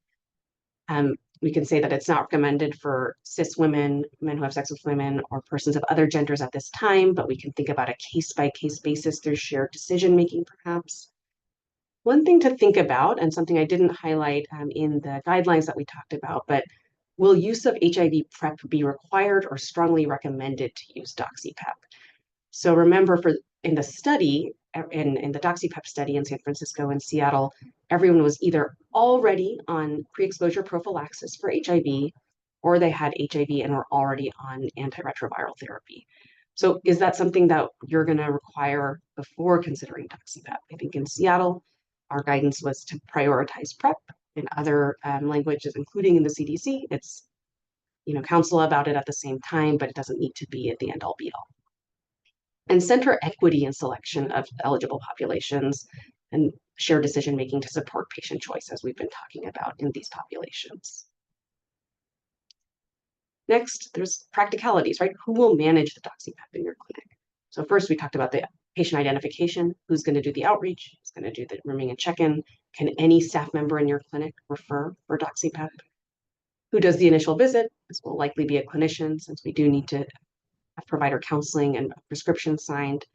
[SPEAKER 3] We can say that it's not recommended for cis women, men who have sex with women, or persons of other genders at this time, but we can think about a case-by-case basis through shared decision-making, perhaps. One thing to think about, and something I didn't highlight in the guidelines that we talked about, but will use of HIV PrEP be required or strongly recommended to use doxypep? So remember, in the study, in the doxypep study in San Francisco and Seattle, everyone was either already on pre-exposure prophylaxis for HIV, or they had HIV and were already on antiretroviral therapy. So is that something that you're going to require before considering doxypep? I think in Seattle, our guidance was to prioritize PrEP. In other languages, including in the CDC, it's counsel about it at the same time, but it doesn't need to be at the end all be all. And center equity in selection of eligible populations and share decision making to support patient choice, as we've been talking about in these populations. Next, there's practicalities, right? Who will manage the doxypep in your clinic? So first, we talked about the patient identification. Who's going to do the outreach? Who's going to do the rooming and check-in? Can any staff member in your clinic refer for doxypep? Who does the initial visit? This will likely be a clinician, since we do need to have provider counseling and prescription signed.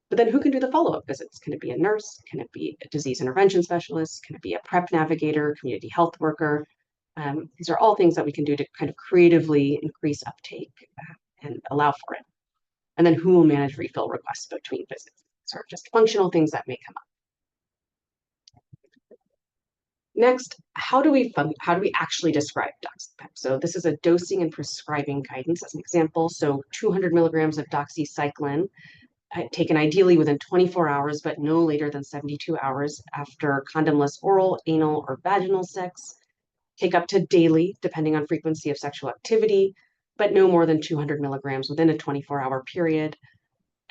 [SPEAKER 3] But then who can do the follow-up visits? Can it be a nurse? Can it be a disease intervention specialist? Can it be a PrEP navigator, community health worker? These are all things that we can do to kind of creatively increase uptake and allow for it. And then who will manage refill requests between visits? Sort of just functional things that may come up. Next, how do we actually describe doxypep? So this is a dosing and prescribing guidance as an example. So 200 milligrams of doxycycline taken ideally within 24 hours, but no later than 72 hours after condomless oral, anal, or vaginal sex. Take up to daily, depending on frequency of sexual activity, but no more than 200 milligrams within a 24-hour period.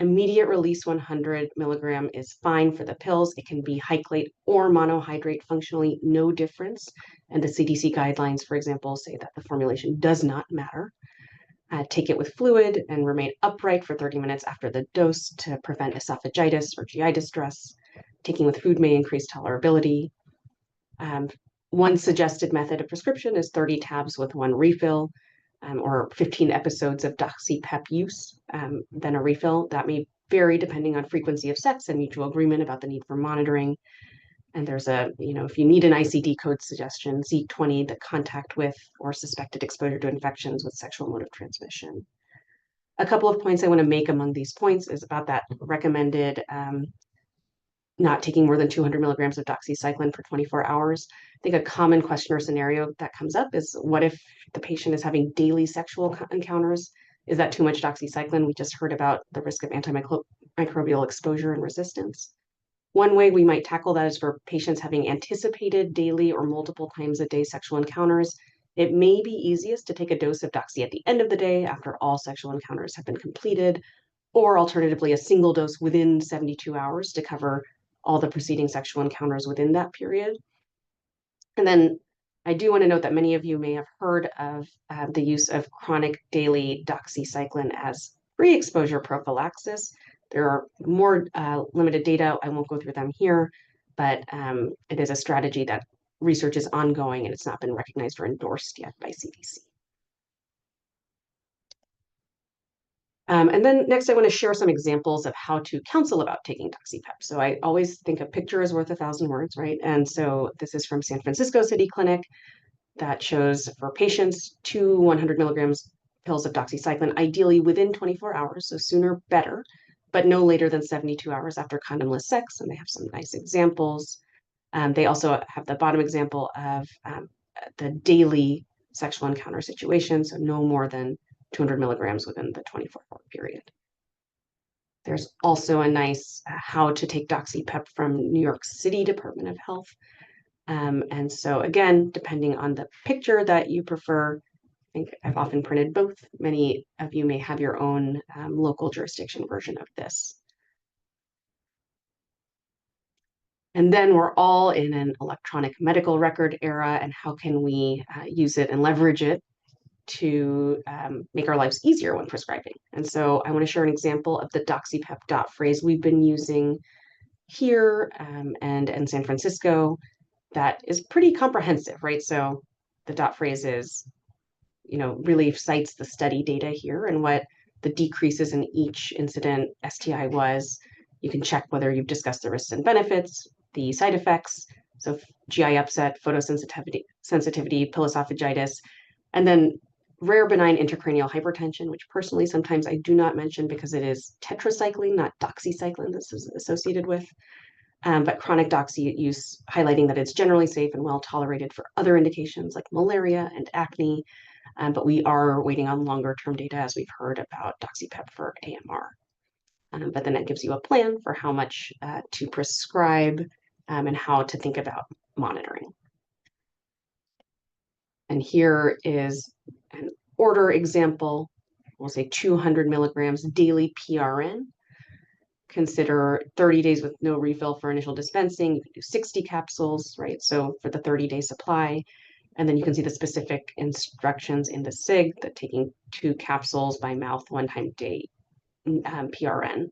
[SPEAKER 3] Immediate release 100 milligram is fine for the pills. It can be hyclate or monohydrate, functionally no difference. And the CDC guidelines, for example, say that the formulation does not matter. Take it with fluid and remain upright for 30 minutes after the dose to prevent esophagitis or GI distress. Taking with food may increase tolerability. One suggested method of prescription is 30 tabs with one refill, or 15 episodes of Doxy PEP use, then a refill. That may vary depending on frequency of sets and mutual agreement about the need for monitoring. And there's if you need an ICD code suggestion, Z20, the contact with or suspected exposure to infections with sexual mode of transmission. A couple of points I want to make among these points is about that recommended not taking more than 200 milligrams of doxycycline for 24 hours. I think a common question or scenario that comes up is, what if the patient is having daily sexual encounters? Is that too much doxycycline? We just heard about the risk of antimicrobial exposure and resistance. One way we might tackle that is for patients having anticipated daily or multiple times a day sexual encounters. It may be easiest to take a dose of doxy at the end of the day after all sexual encounters have been completed, or alternatively, a single dose within 72 hours to cover all the preceding sexual encounters within that period. And then I do want to note that many of you may have heard of the use of chronic daily doxycycline as pre-exposure prophylaxis. There are more limited data. I won't go through them here, but it is a strategy that research is ongoing and it's not been recognized or endorsed yet by CDC. And then next, I want to share some examples of how to counsel about taking Doxy PEP. So I always think a picture is worth 1,000 words, right? And so this is from San Francisco City Clinic that shows for patients 2 100 milligrams pills of doxycycline, ideally within 24 hours, so sooner better, but no later than 72 hours after condomless sex. And they have some nice examples. They also have the bottom example of the daily sexual encounter situation, so no more than 200 milligrams within the 24-hour period. There's also a nice how to take Doxy PEP from New York City Department of Health. And so again, depending on the picture that you prefer, I think I've often printed both. Many of you may have your own local jurisdiction version of this. And then we're all in an electronic medical record era, and how can we use it and leverage it to make our lives easier when prescribing. And so I want to share an example of the DoxyPEP dot phrase we've been using here and in San Francisco that is pretty comprehensive, right? So the dot phrase is, really cites the study data here and what the decreases in each incident STI was. You can check whether you've discussed the risks and benefits, the side effects, so GI upset, sensitivity, pill esophagitis, and then rare benign intracranial hypertension, which personally sometimes I do not mention because it is tetracycline, not doxycycline, this is associated with. But chronic doxy use, highlighting that it's generally safe and well tolerated for other indications like malaria and acne. But we are waiting on longer term data, as we've heard about Doxy PEP for AMR. But then it gives you a plan for how much to prescribe and how to think about monitoring. And here is an order example. We'll say 200 milligrams daily PRN. Consider 30 days with no refill for initial dispensing. You can do 60 capsules, right? So for the 30-day supply. And then you can see the specific instructions in the SIG that taking 2 capsules by mouth 1 time a day PRN.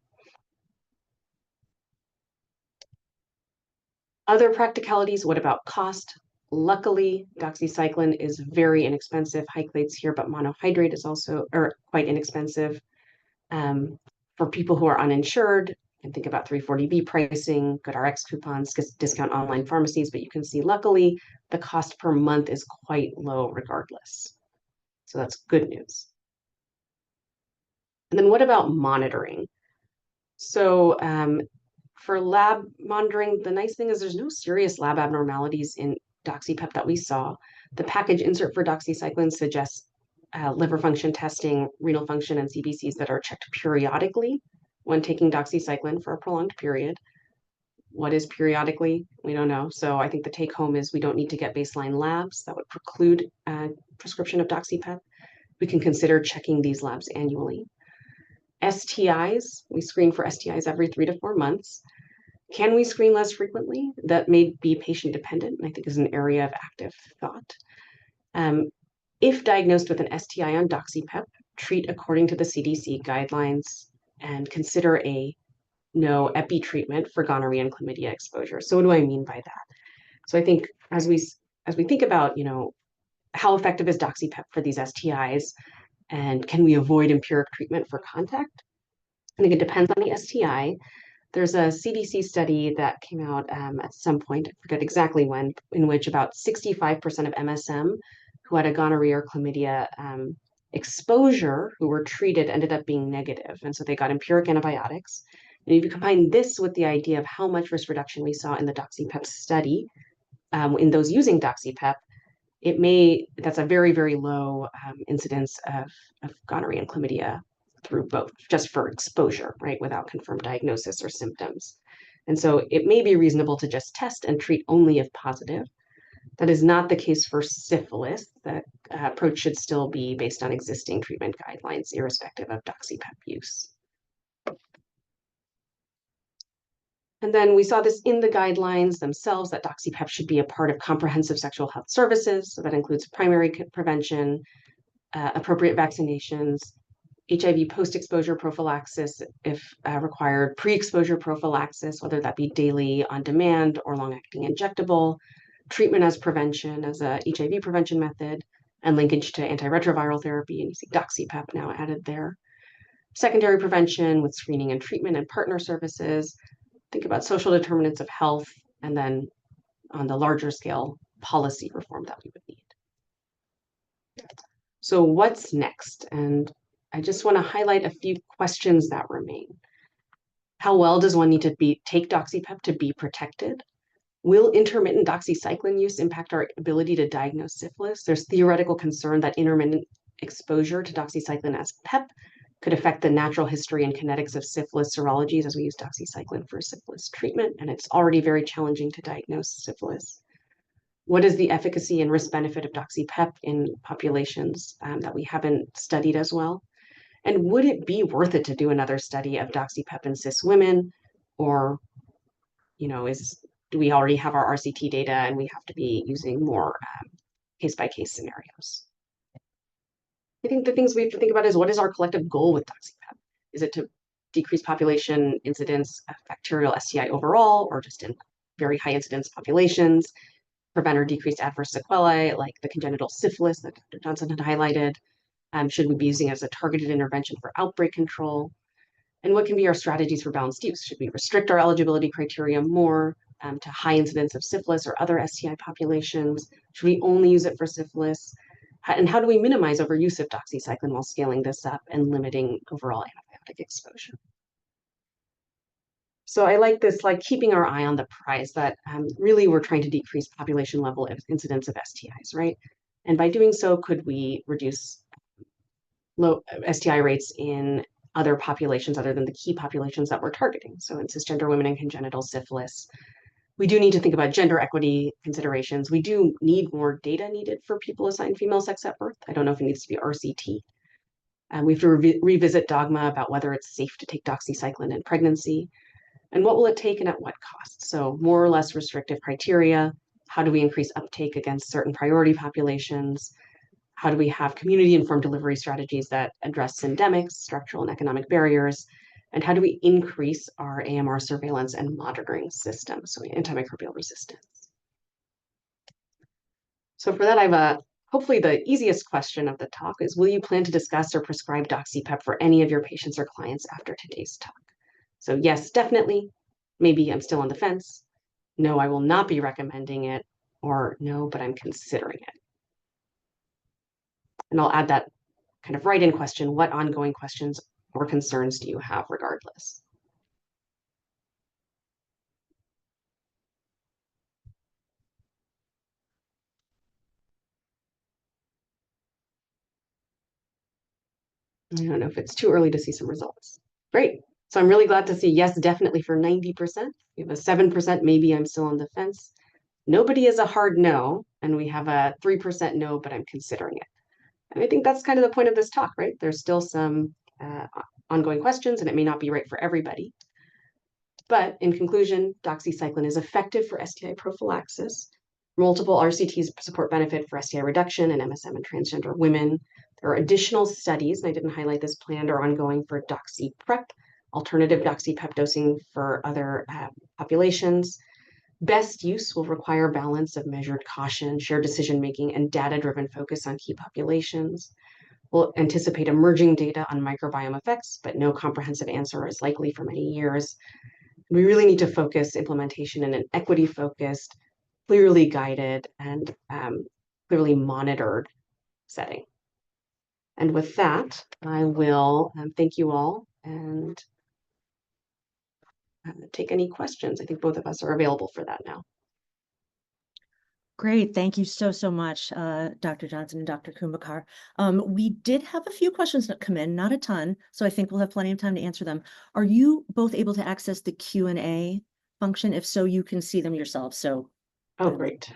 [SPEAKER 3] Other practicalities, what about cost? Luckily, doxycycline is very inexpensive. Hyclate's here, but monohydrate is also quite inexpensive. For people who are uninsured, you can think about 340B pricing, GoodRx coupons, discount online pharmacies, but you can see luckily the cost per month is quite low regardless. So that's good news. And then what about monitoring? So for lab monitoring, the nice thing is there's no serious lab abnormalities in DoxyPEP that we saw. The package insert for doxycycline suggests liver function testing, renal function, and CBCs that are checked periodically when taking doxycycline for a prolonged period. What is periodically? We don't know. So I think the take home is we don't need to get baseline labs that would preclude prescription of DoxyPEP. We can consider checking these labs annually. STIs, we screen for STIs every 3 to 4 months. Can we screen less frequently? That may be patient dependent, and I think is an area of active thought. If diagnosed with an STI on Doxy PEP, treat according to the CDC guidelines and consider a no epi treatment for gonorrhea and chlamydia exposure. So what do I mean by that? So I think as we think about, how effective is Doxy PEP for these STIs, and can we avoid empiric treatment for contact? I think it depends on the STI. There's a CDC study that came out at some point, I forget exactly when, in which about 65% of MSM who had a gonorrhea or chlamydia exposure who were treated ended up being negative. And so they got empiric antibiotics. And if you combine this with the idea of how much risk reduction we saw in the DoxyPEP study, in those using DoxyPEP, that's a very, very low incidence of gonorrhea and chlamydia through both, just for exposure, right, without confirmed diagnosis or symptoms. And so it may be reasonable to just test and treat only if positive. That is not the case for syphilis. The approach should still be based on existing treatment guidelines, irrespective of DoxyPEP use. And then we saw this in the guidelines themselves, that DoxyPEP should be a part of comprehensive sexual health services. So that includes primary prevention, appropriate vaccinations, HIV post-exposure prophylaxis if required, pre-exposure prophylaxis, whether that be daily on demand or long-acting injectable, treatment as prevention as a HIV prevention method, and linkage to antiretroviral therapy, and you see DoxyPEP now added there. Secondary prevention with screening and treatment and partner services. Think about social determinants of health, and then on the larger scale, policy reform that we would need. So what's next? And I just want to highlight a few questions that remain. How well does one need to take DoxyPEP to be protected? Will intermittent doxycycline use impact our ability to diagnose syphilis? There's theoretical concern that intermittent exposure to doxycycline as PEP could affect the natural history and kinetics of syphilis serologies as we use doxycycline for syphilis treatment, and it's already very challenging to diagnose syphilis. What is the efficacy and risk benefit of DoxyPEP in populations that we haven't studied as well? And would it be worth it to do another study of DoxyPEP in cis women, or do we already have our RCT data and we have to be using more case-by-case scenarios? I think the things we have to think about is, what is our collective goal with DoxyPEP? Is it to decrease population incidence of bacterial STI overall, or just in very high incidence populations, prevent or decrease adverse sequelae like the congenital syphilis that Dr. Johnson had highlighted? Should we be using it as a targeted intervention for outbreak control? And what can be our strategies for balanced use? Should we restrict our eligibility criteria more to high incidence of syphilis or other STI populations? Should we only use it for syphilis? And how do we minimize overuse of doxycycline while scaling this up and limiting overall antibiotic exposure? So I like this, like keeping our eye on the prize, that really we're trying to decrease population level incidence of STIs, right? And by doing so, could we reduce low STI rates in other populations other than the key populations that we're targeting? So in cisgender women and congenital syphilis, we do need to think about gender equity considerations. We do need more data needed for people assigned female sex at birth. I don't know if it needs to be RCT. We have to revisit dogma about whether it's safe to take doxycycline in pregnancy, and what will it take and at what cost. So more or less restrictive criteria. How do we increase uptake against certain priority populations? How do we have community-informed delivery strategies that address syndemics, structural and economic barriers? And how do we increase our AMR surveillance and monitoring systems, so antimicrobial resistance? So for that, I've hopefully the easiest question of the talk is, will you plan to discuss or prescribe DoxyPEP for any of your patients or clients after today's talk? So yes, definitely. Maybe I'm still on the fence. No, I will not be recommending it. Or no, but I'm considering it. And I'll add that kind of write-in question: what ongoing questions or concerns do you have regardless? I don't know if it's too early to see some results. Great. So I'm really glad to see yes, definitely for 90%. We have a 7%, maybe I'm still on the fence. Nobody is a hard no, and we have a 3% no, but I'm considering it. And I think that's kind of the point of this talk, right? There's still some ongoing questions, and it may not be right for everybody. But in conclusion, doxycycline is effective for STI prophylaxis. Multiple RCTs support benefit for STI reduction in MSM and transgender women. There are additional studies, and I didn't highlight this, planned or ongoing for doxy PrEP, alternative doxy PEP dosing for other populations. Best use will require balance of measured caution, shared decision-making, and data-driven focus on key populations. We'll anticipate emerging data on microbiome effects, but no comprehensive answer is likely for many years. We really need to focus implementation in an equity-focused, clearly guided, and clearly monitored setting. And with that, I will thank you all and take any questions. I think both of us are available for that now.
[SPEAKER 1] Great. Thank you so much, Dr. Johnson and Dr. Kumbhakar. We did have a few questions that come in, not a ton, so I think we'll have plenty of time to answer them. Are you both able to access the Q&A function? If so, you can see them yourselves. So
[SPEAKER 3] Oh, great.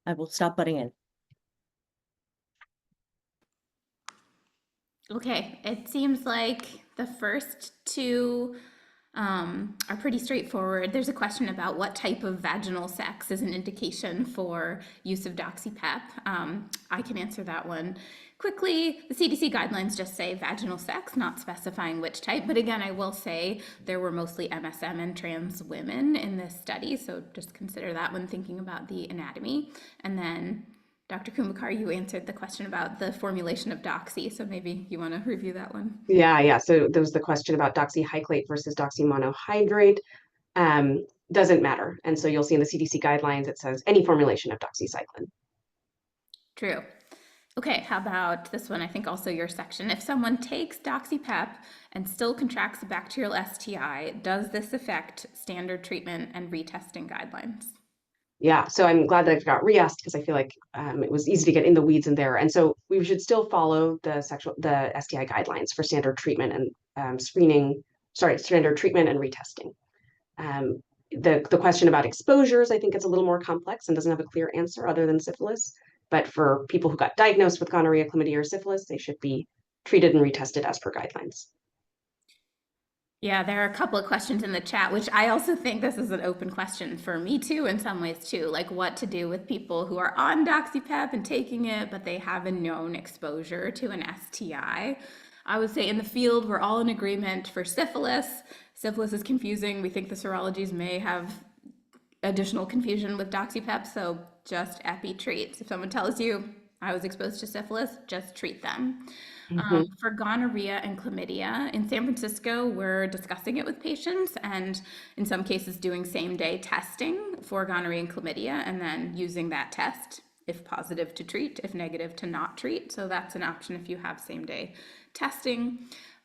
[SPEAKER 1] I will stop butting in.
[SPEAKER 2] Okay, it seems like the first two are pretty straightforward. There's a question about what type of vaginal sex is an indication for use of Doxy PEP. I can answer that one quickly. The CDC guidelines just say vaginal sex, not specifying which type. But again, I will say there were mostly MSM and trans women in this study, so just consider that when thinking about the anatomy. And then Dr. Kumbhakar, you answered the question about the formulation of Doxy, so maybe you want to review that one.
[SPEAKER 3] Yeah. So there was the question about doxycyclate versus doxymonohydrate. Doesn't matter. And so you'll see in the CDC guidelines, it says any formulation of doxycycline.
[SPEAKER 2] True. Okay, how about this one? I think also your section. If someone takes Doxy PEP and still contracts a bacterial STI, does this affect standard treatment and retesting guidelines?
[SPEAKER 3] Yeah, so I'm glad that I've got re-asked because I feel like it was easy to get in the weeds in there. And so we should still follow the STI guidelines for standard treatment and standard treatment and retesting. The question about exposures, I think it's a little more complex and doesn't have a clear answer other than syphilis. But for people who got diagnosed with gonorrhea, chlamydia, or syphilis, they should be treated and retested as per guidelines.
[SPEAKER 2] Yeah, there are a couple of questions in the chat, which I also think this is an open question for me too, in some ways too, like what to do with people who are on Doxy PEP and taking it, but they have a known exposure to an STI. I would say in the field, we're all in agreement for syphilis. Syphilis is confusing. We think the serologies may have additional confusion with Doxy PEP, so just epi treats. If someone tells you I was exposed to syphilis, just treat them. For gonorrhea and chlamydia, in San Francisco, we're discussing it with patients and in some cases doing same-day testing for gonorrhea and chlamydia and then using that test, if positive, to treat, if negative, to not treat. So that's an option if you have same-day testing.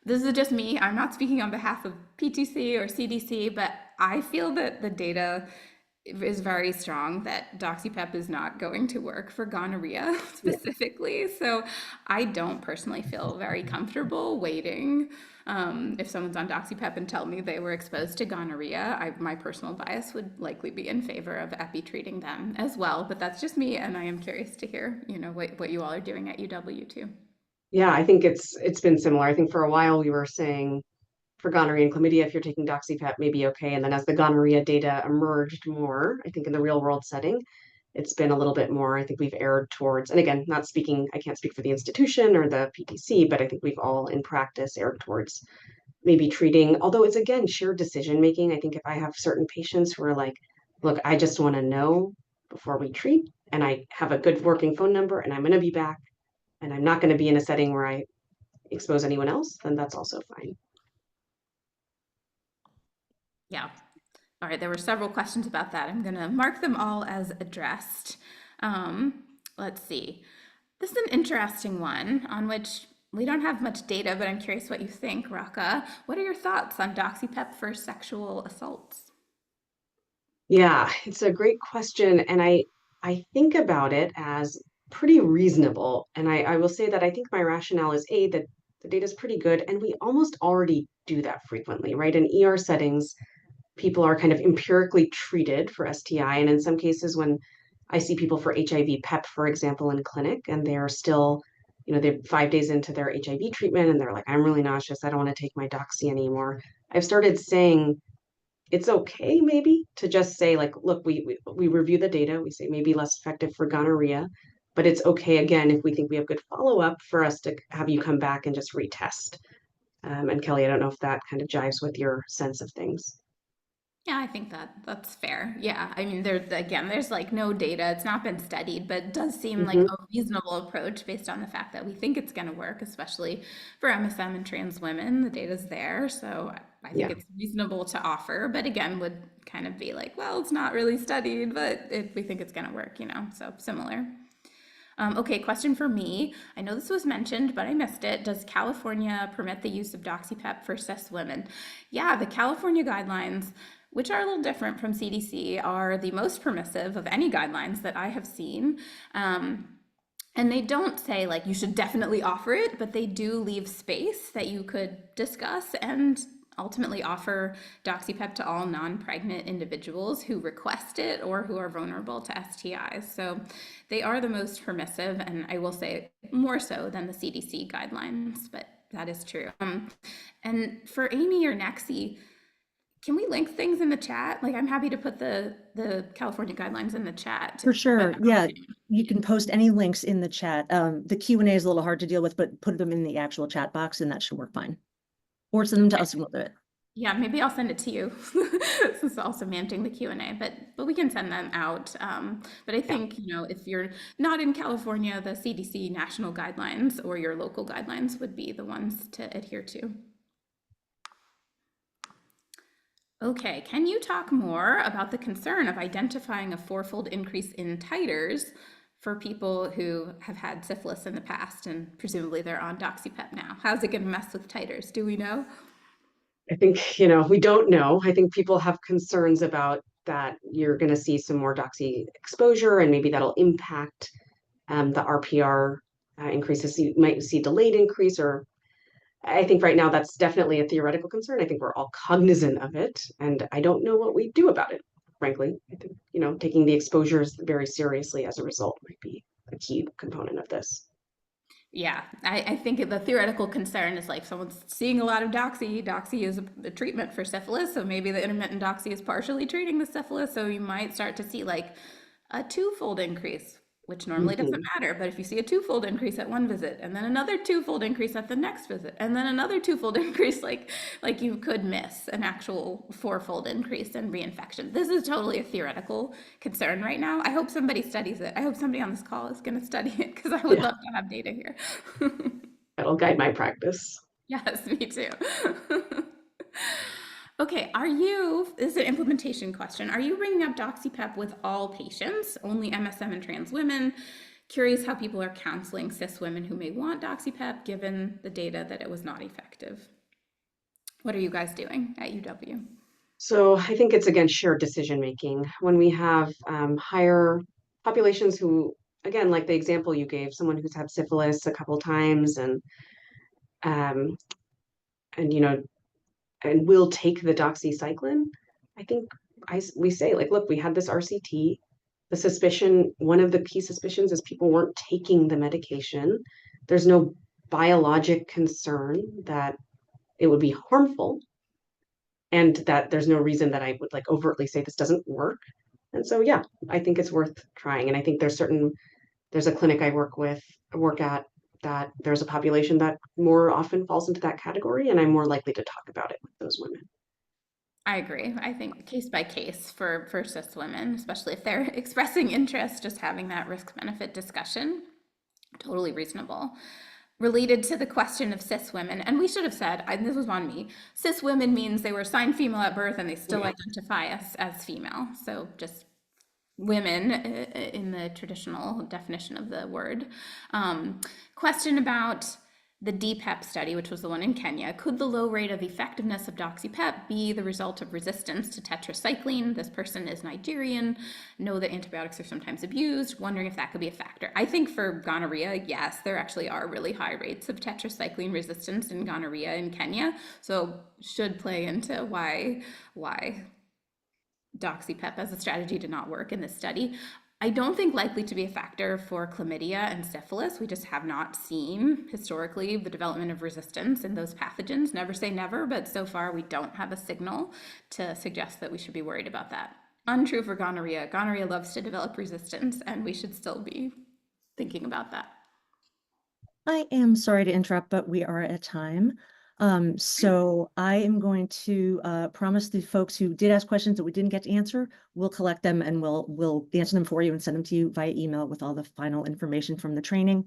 [SPEAKER 2] This is just me. I'm not speaking on behalf of PTC or CDC, but I feel that the data is very strong that Doxy PEP is not going to work for gonorrhea specifically. So I don't personally feel very comfortable waiting. If someone's on Doxy PEP and tell me they were exposed to gonorrhea, my personal bias would likely be in favor of epi treating them as well. But that's just me, and I am curious to hear, what you all are doing at UW too.
[SPEAKER 3] Yeah, I think it's been similar. I think for a while we were saying for gonorrhea and chlamydia, if you're taking Doxy PEP, maybe okay. And then as the gonorrhea data emerged more, I think in the real world setting, it's been a little bit more, I think we've erred towards, and again, I can't speak for the institution or the PTC, but I think we've all in practice erred towards maybe treating, although it's again, shared decision making. I think if I have certain patients who are like, look, I just want to know before we treat, and I have a good working phone number and I'm going to be back and I'm not going to be in a setting where I expose anyone else, then that's also fine.
[SPEAKER 2] Yeah. All right, there were several questions about that. I'm going to mark them all as addressed. Let's see. This is an interesting one on which we don't have much data, but I'm curious what you think, Raka. What are your thoughts on Doxy PEP for sexual assaults?
[SPEAKER 3] Yeah, it's a great question. And I think about it as pretty reasonable. And I will say that I think my rationale is A, that the data is pretty good. And we almost already do that frequently, right? In ER settings, people are kind of empirically treated for STI. And in some cases, when I see people for HIV PEP, for example, in clinic, and they're still they're 5 days into their HIV treatment and they're like, I'm really nauseous. I don't want to take my Doxy anymore. I've started saying it's okay maybe to just say like, look, we review the data. We say maybe less effective for gonorrhea, but it's okay again if we think we have good follow-up for us to have you come back and just retest. And Kelly, I don't know if that kind of jives with your sense of things.
[SPEAKER 2] Yeah, I think that's fair. Yeah, I mean, there's like no data. It's not been studied, but it does seem like
[SPEAKER 3] Hmm.
[SPEAKER 2] a reasonable approach based on the fact that we think it's going to work, especially for MSM and trans women. The data's there, so I think
[SPEAKER 3] Yeah.
[SPEAKER 2] it's reasonable to offer. But again, would kind of be like, well, it's not really studied, but we think it's going to work, So similar. Okay, question for me. I know this was mentioned, but I missed it. Does California permit the use of DoxyPEP for cis women? Yeah, the California guidelines, which are a little different from CDC, are the most permissive of any guidelines that I have seen. And they don't say like you should definitely offer it, but they do leave space that you could discuss and ultimately offer DoxyPEP to all non-pregnant individuals who request it or who are vulnerable to STIs. So they are the most permissive, and I will say more so than the CDC guidelines, but that is true. And for Amy or Nexi, can we link things in the chat? Like I'm happy to put the California guidelines in the chat,
[SPEAKER 1] For
[SPEAKER 2] but
[SPEAKER 1] sure.
[SPEAKER 2] I'm
[SPEAKER 1] Yeah.
[SPEAKER 2] assuming.
[SPEAKER 1] You can post any links in the chat. The Q&A is a little hard to deal with, but put them in the actual chat box and that should work fine. Or send them to us and we'll do it.
[SPEAKER 2] Yeah, maybe I'll send it to you since also managing the Q&A, but we can send them out. But I
[SPEAKER 3] Yeah.
[SPEAKER 2] think, if you're not in California, the CDC national guidelines or your local guidelines would be the ones to adhere to. Okay, can you talk more about the concern of identifying a fourfold increase in titers for people who have had syphilis in the past and presumably they're on DoxyPEP now? How's it going to mess with titers? Do we know?
[SPEAKER 3] I think, we don't know. I think people have concerns about that you're going to see some more doxy exposure and maybe that'll impact the RPR increases. You might see delayed increase, or I think right now that's definitely a theoretical concern. I think we're all cognizant of it, and I don't know what we do about it, frankly. I think, taking the exposures very seriously as a result might be a key component of this.
[SPEAKER 2] Yeah, I think the theoretical concern is like someone's seeing a lot of doxy. Doxy is a treatment for syphilis, so maybe the intermittent doxy is partially treating the syphilis. So you might start to see like a twofold increase, which normally doesn't
[SPEAKER 3] Mhm.
[SPEAKER 2] matter. But if you see a twofold increase at one visit, and then another twofold increase at the next visit, and then another twofold increase, like you could miss an actual fourfold increase in reinfection. This is totally a theoretical concern right now. I hope somebody studies it. I hope somebody on this call is going to study it because I would
[SPEAKER 3] Yeah,
[SPEAKER 2] love to have data here.
[SPEAKER 3] that'll guide my practice.
[SPEAKER 2] Yes, me too. Okay, this is an implementation question. Are you bringing up DoxyPEP with all patients, only MSM and trans women? Curious how people are counseling cis women who may want DoxyPEP given the data that it was not effective. What are you guys doing at UW?
[SPEAKER 3] So I think it's again shared decision making when we have higher populations who, again, like the example you gave, someone who's had syphilis a couple times um, and and will take the doxycycline. I think we say like, look, we had this RCT. The suspicion, one of the key suspicions is people weren't taking the medication. There's no biologic concern that it would be harmful and that there's no reason that I would like overtly say this doesn't work. And so, yeah, I think it's worth trying. And I think there's a clinic I work at that there's a population that more often falls into that category. And I'm more likely to talk about it with those women.
[SPEAKER 2] I agree. I think case by case for cis women, especially if they're expressing interest, just having that risk benefit discussion, totally reasonable. Related to the question of cis women, and we should have said, this was on me, cis women means they were assigned female at birth and they still
[SPEAKER 3] Yeah.
[SPEAKER 2] identify as female. So just women in the traditional definition of the word. Question about the DPEP study, which was the one in Kenya. Could the low rate of effectiveness of DoxyPEP be the result of resistance to tetracycline? This person is Nigerian, know that antibiotics are sometimes abused, wondering if that could be a factor. I think for gonorrhea, yes, there actually are really high rates of tetracycline resistance in gonorrhea in Kenya, so should play into why DoxyPEP as a strategy did not work in this study. I don't think likely to be a factor for chlamydia and syphilis. We just have not seen historically the development of resistance in those pathogens. Never say never, but so far we don't have a signal to suggest that we should be worried about that. Untrue for gonorrhea. Gonorrhea loves to develop resistance, and we should still be thinking about that.
[SPEAKER 1] I am sorry to interrupt, but we are at time. So I am going to promise the folks who did ask questions that we didn't get to answer, we'll collect them and we'll answer them for you and send them to you via email with all the final information from the training.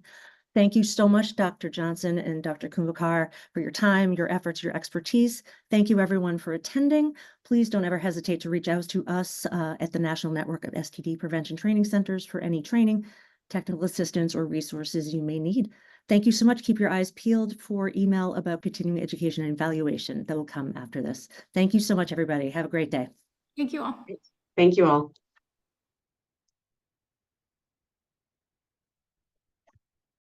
[SPEAKER 1] Thank you so much, Dr. Johnson and Dr. Kumbhakar, for your time, your efforts, your expertise. Thank you, everyone, for attending. Please don't ever hesitate to reach out to us at the National Network of STD Prevention Training Centers for any training, technical assistance, or resources you may need. Thank you so much. Keep your eyes peeled for email about continuing education and evaluation that will come after this. Thank you so much, everybody. Have a great day.
[SPEAKER 2] Thank you all.
[SPEAKER 3] Thank you all.